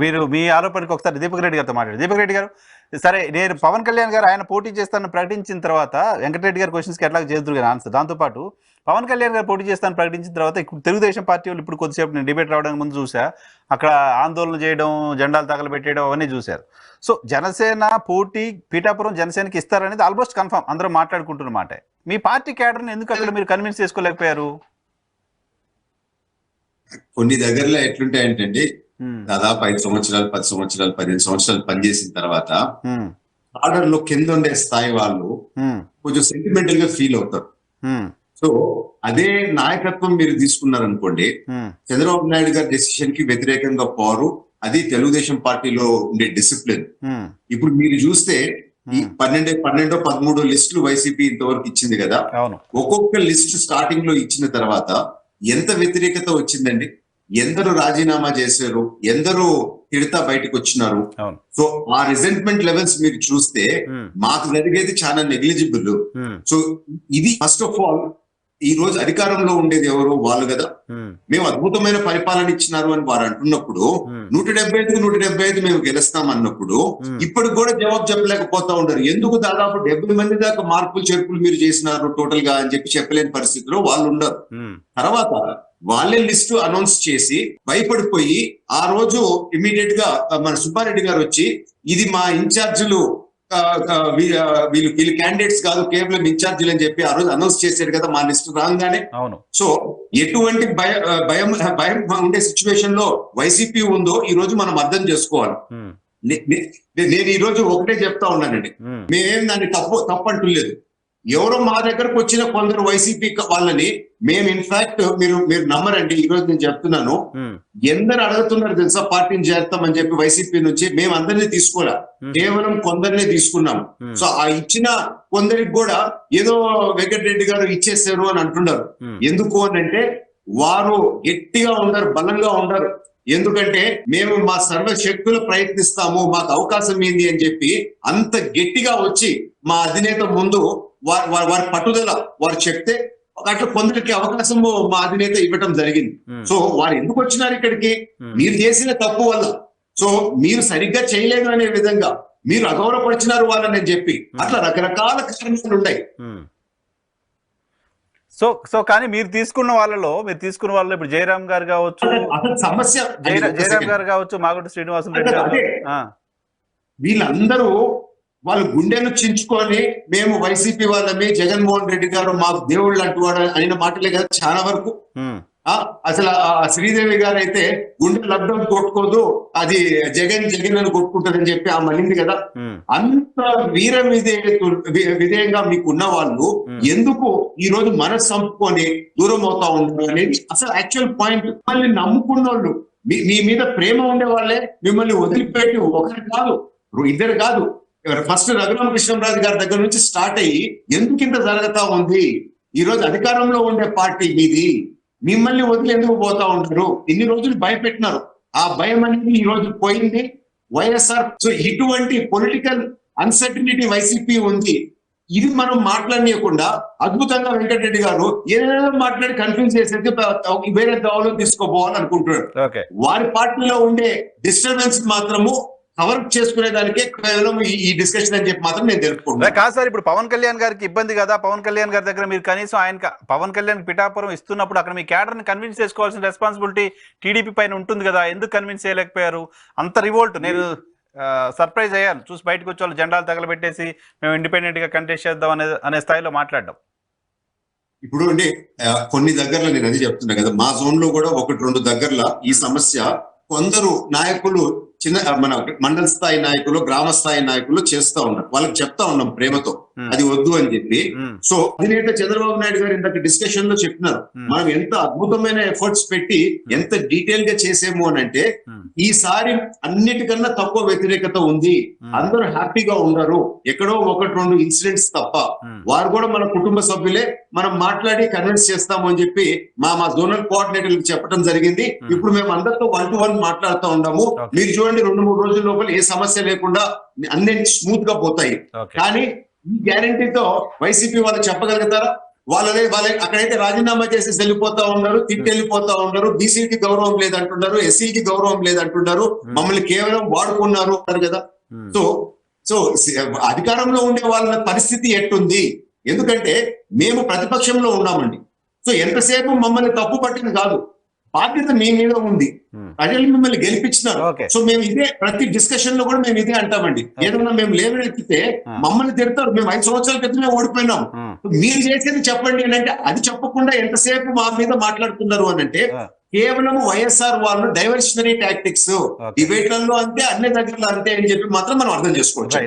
మీరు మీ ఆరోపణకి ఒకసారి దీపక్ రెడ్డి గారితో మాట్లాడారు. దీపక్ రెడ్డి గారు, సరే నేను పవన్ కళ్యాణ్ గారు ఆయన పోటీ చేస్తానని ప్రకటించిన తర్వాత వెంకటరెడ్డి గారి క్వశ్చన్స్కి ఎట్లా చేద్దరు కానీ ఆన్సర్. దాంతోపాటు పవన్ కళ్యాణ్ గారు పోటీ చేస్తానని ప్రకటించిన తర్వాత ఇప్పుడు తెలుగుదేశం పార్టీ వాళ్ళు ఇప్పుడు కొద్దిసేపు నేను డిబేట్ రావడానికి ముందు చూసా, అక్కడ ఆందోళన చేయడం, జెండాలు తగలబెట్టేయడం అవన్నీ చూశారు. సో జనసేన పోటీ పీఠాపురం జనసేనకి ఇస్తారనేది ఆల్మోస్ట్ కన్ఫర్మ్, అందరూ మాట్లాడుకుంటున్న మాట. మీ పార్టీ క్యాడర్ని ఎందుకు అక్కడ మీరు కన్విన్స్ చేసుకోలేకపోయారు? కొన్ని దగ్గరలో ఎట్లుంటాయంటే దాదాపు 5 సంవత్సరాలు 10 సంవత్సరాలు 15 సంవత్సరాలు పనిచేసిన తర్వాత ఆర్డర్ లో కింద ఉండే స్థాయి వాళ్ళు కొంచెం సెంటిమెంటల్ గా ఫీల్ అవుతారు. సో అదే నాయకత్వం మీరు తీసుకున్నారనుకోండి, చంద్రబాబు నాయుడు గారి డెసిషన్ కి వ్యతిరేకంగా పోరు, అది తెలుగుదేశం పార్టీలో ఉండే డిసిప్లిన్. ఇప్పుడు మీరు చూస్తే ఈ 13 లిస్టులు వైసీపీ ఇంతవరకు ఇచ్చింది కదా, ఒక్కొక్క లిస్ట్ స్టార్టింగ్ లో ఇచ్చిన తర్వాత ఎంత వ్యతిరేకత వచ్చిందండి, ఎందరూ రాజీనామా చేశారు, ఎందరూ తిడతా బయటకు వచ్చినారు. సో ఆ రిజెంట్మెంట్ లెవెల్స్ మీరు చూస్తే మాకు జరిగేది చాలా నెగ్లిజిబుల్. సో ఇది ఫస్ట్ ఆఫ్ ఆల్ ఈ రోజు అధికారంలో ఉండేది ఎవరు, వాళ్ళు కదా. మేము అద్భుతమైన పరిపాలన ఇచ్చినారు అని వారు అంటున్నప్పుడు 175 మేము గెలుస్తాం అన్నప్పుడు ఇప్పటికి కూడా జవాబు చెప్పలేకపోతా ఉంటారు. ఎందుకు దాదాపు 70 మంది దాకా మార్పులు చేర్పులు మీరు చేసినారు టోటల్ గా అని చెప్పలేని పరిస్థితిలో వాళ్ళు ఉన్నారు. తర్వాత వాళ్ళే లిస్టు అనౌన్స్ చేసి భయపడిపోయి ఆ రోజు ఇమీడియట్ గా మన సుబ్బారెడ్డి గారు వచ్చి ఇది మా ఇన్ఛార్జీలు వీళ్ళు క్యాండిడేట్స్ కాదు, కేవలం ఇన్ఛార్జీలు అని చెప్పి ఆ రోజు అనౌన్స్ చేశారు కదా మా లిస్ట్ రాగానే. సో ఎటువంటి భయం ఉండే సిచ్యువేషన్ లో వైసీపీ ఉందో ఈ రోజు మనం అర్థం చేసుకోవాలి. నేను ఈ రోజు ఒకటే చెప్తా ఉన్నానండి, మేమేం దాన్ని తప్పు అంటలేదు. ఎవరో మా దగ్గరకు వచ్చిన కొందరు వైసీపీ వాళ్ళని మేము ఇన్ఫాక్ట్ మీరు నమ్మరండి, ఈ రోజు నేను చెప్తున్నాను, ఎందరు అడుగుతున్నారు తెలుసా పార్టీని చేస్తామని చెప్పి వైసీపీ నుంచి. మేము అందరినీ తీసుకోలే, కేవలం కొందరినే తీసుకున్నాము. సో ఆ ఇచ్చిన కొందరికి కూడా ఏదో వెంకటరెడ్డి గారు ఇచ్చేసారు అని అంటున్నారు. ఎందుకు అని అంటే వారు గట్టిగా ఉండరు, బలంగా ఉండరు. ఎందుకంటే మేము మా సర్వశక్తులు ప్రయత్నిస్తాము, మాకు అవకాశం ఏంది అని చెప్పి అంత గట్టిగా వచ్చి మా అధినేత ముందు వారి పట్టుదల వారు చెప్తే అట్లా కొందరికి అవకాశము మా అధినేత ఇవ్వటం జరిగింది. సో వారు ఎందుకు వచ్చినారు ఇక్కడికి, మీరు చేసిన తప్పు వల్ల. సో మీరు సరిగ్గా చేయలేదు అనే విధంగా మీరు అగౌరవపరిచినారు వాళ్ళని చెప్పి అట్లా రకరకాల కారణాలు ఉన్నాయి. సో కానీ మీరు తీసుకున్న వాళ్ళలో ఇప్పుడు జయరాం గారు కావచ్చు, సమస్య జయరాం గారు కావచ్చు, మాగుంట శ్రీనివాసులు రెడ్డి గారు, వీళ్ళందరూ వాళ్ళు గుండెను చించుకొని మేము వైసీపీ వాళ్ళని, జగన్మోహన్ రెడ్డి గారు మాకు దేవుళ్ళు అంటువాడు అయిన మాటలే కదా చాలా వరకు. అసలు శ్రీదేవి గారు అయితే గుండె లబ్ధం కొట్టుకోదు, అది జగన్ అని కొట్టుకుంటారని చెప్పి ఆ మళ్ళింది కదా. అంత వీర విధేయంగా మీకు ఉన్న వాళ్ళు ఎందుకు ఈ రోజు మనసు చంపుకొని దూరం అవుతా ఉండరు అనేది అసలు యాక్చువల్ పాయింట్. మిమ్మల్ని నమ్ముకున్న వాళ్ళు, మీ మీద ప్రేమ ఉండే వాళ్ళే మిమ్మల్ని వదిలిపెట్టి ఒకరు కాదు, ఇద్దరు కాదు, ఫస్ట్ రఘురామకృష్ణరాజు గారి దగ్గర నుంచి స్టార్ట్ అయ్యి ఎందుకు ఇంత జరుగుతా ఉంది, ఈ రోజు అధికారంలో ఉండే పార్టీ మీది, మిమ్మల్ని వదిలి ఎందుకు పోతా ఉంటారు, ఇన్ని రోజులు భయపెట్టినారు, ఆ భయం అనేది ఈ రోజు పోయింది. వైఎస్ఆర్ సో ఇటువంటి పొలిటికల్ అన్సర్టనిటీ వైసీపీ ఉంది. ఇది మనం మాట్లాడనీయకుండా అద్భుతంగా వెంకటరెడ్డి గారు ఏదైనా మాట్లాడి కన్ఫ్యూజ్ చేసేది వేరే దావలో తీసుకోపోవాలని అనుకుంటున్నారు. వారి పార్టీలో ఉండే డిస్టర్బెన్స్ మాత్రము కవర్ చేసుకునేదానికే కేవలం ఈ డిస్కషన్ అని చెప్పి మాత్రం నేను తెలుపుకుంటున్నాను. కాదు సార్, ఇప్పుడు పవన్ కళ్యాణ్ గారికి ఇబ్బంది కదా, పవన్ కళ్యాణ్ గారి దగ్గర మీరు కనీసం పవన్ కళ్యాణ్ పిఠాపురం ఇస్తున్నప్పుడు అక్కడ మీ క్యాడర్ ని కన్విన్స్ చేసుకోవాల్సిన రెస్పాన్సిబిలిటీ టీడీపీ పైన ఉంటుంది కదా, ఎందుకు కన్విన్స్ చేయలేకపోయారు? అంత రివోల్ట్, నేను సర్ప్రైజ్ అయ్యాను చూసి బయటకు వచ్చే వాళ్ళు జెండాలు తగలబెట్టేసి మేము ఇండిపెండెంట్ గా కంటెస్ట్ చేద్దాం అనే స్థాయిలో మాట్లాడడం. ఇప్పుడు అండి కొన్ని దగ్గరలో నేను అది చెప్తున్నా కదా, మా జోన్ లో కూడా 1-2 దగ్గరలో ఈ సమస్య కొందరు నాయకులు మన మండల స్థాయి నాయకులు, గ్రామ స్థాయి నాయకులు చేస్తా ఉన్నారు. వాళ్ళకి చెప్తా ఉన్నాం ప్రేమతో అది వద్దు అని చెప్పి. సో అధినేత చంద్రబాబు నాయుడు గారు ఇంతకు డిస్కషన్ లో చెప్పినారు, మనం ఎంత అద్భుతమైన ఎఫర్ట్స్ పెట్టి ఎంత డీటెయిల్ గా చేసేమో అని అంటే ఈసారి అన్నిటికన్నా తక్కువ వ్యతిరేకత ఉంది, అందరూ హ్యాపీగా ఉన్నారు, ఎక్కడో 1-2 ఇన్సిడెంట్స్ తప్ప. వారు కూడా మన కుటుంబ సభ్యులే, మనం మాట్లాడి కన్విన్స్ చేస్తాము అని చెప్పి మా జోనల్ కోఆర్డినేటర్లకు చెప్పడం జరిగింది. ఇప్పుడు మేము అందరితో 1-to-1 మాట్లాడుతూ ఉన్నాము. మీరు చూడండి 2-3 రోజుల లోపల ఏ సమస్య లేకుండా అన్ని స్మూత్ గా పోతాయి. కానీ ఈ గ్యారంటీతో వైసీపీ వాళ్ళు చెప్పగలుగుతారా? వాళ్ళ అక్కడైతే రాజీనామా చేసి వెళ్ళిపోతా ఉన్నారు, తిట్టి వెళ్ళిపోతా ఉన్నారు, బీసీకి గౌరవం లేదంటున్నారు, ఎస్సీకి గౌరవం లేదంటున్నారు, మమ్మల్ని కేవలం వాడుకున్నారు అంటారు కదా. సో సో అధికారంలో ఉండే వాళ్ళ పరిస్థితి ఎట్టుంది? ఎందుకంటే మేము ప్రతిపక్షంలో ఉన్నామండి. సో ఎంతసేపు మమ్మల్ని తప్పు పట్టింది కాదు, బాధ్యత మీ మీద ఉంది. ప్రజలు మిమ్మల్ని గెలిపించినారు. సో మేము ఇదే ప్రతి డిస్కషన్ లో కూడా మేము ఇదే అంటామండి. ఏదన్నా మేము లేవనెత్తితే మమ్మల్ని తిడతారు, మేము 5 సంవత్సరాల క్రితమే ఓడిపోయినాం, మీరు చేసేది చెప్పండి అని అంటే అది చెప్పకుండా ఎంతసేపు మా మీద మాట్లాడుతున్నారు అని అంటే కేవలం వైఎస్ఆర్ వాళ్ళు డైవర్షనరీ టాక్టిక్స్, డిబేట్లలో అంతే, అన్ని దగ్గరలో అంతే అని చెప్పి మాత్రం మనం అర్థం చేసుకోవచ్చు.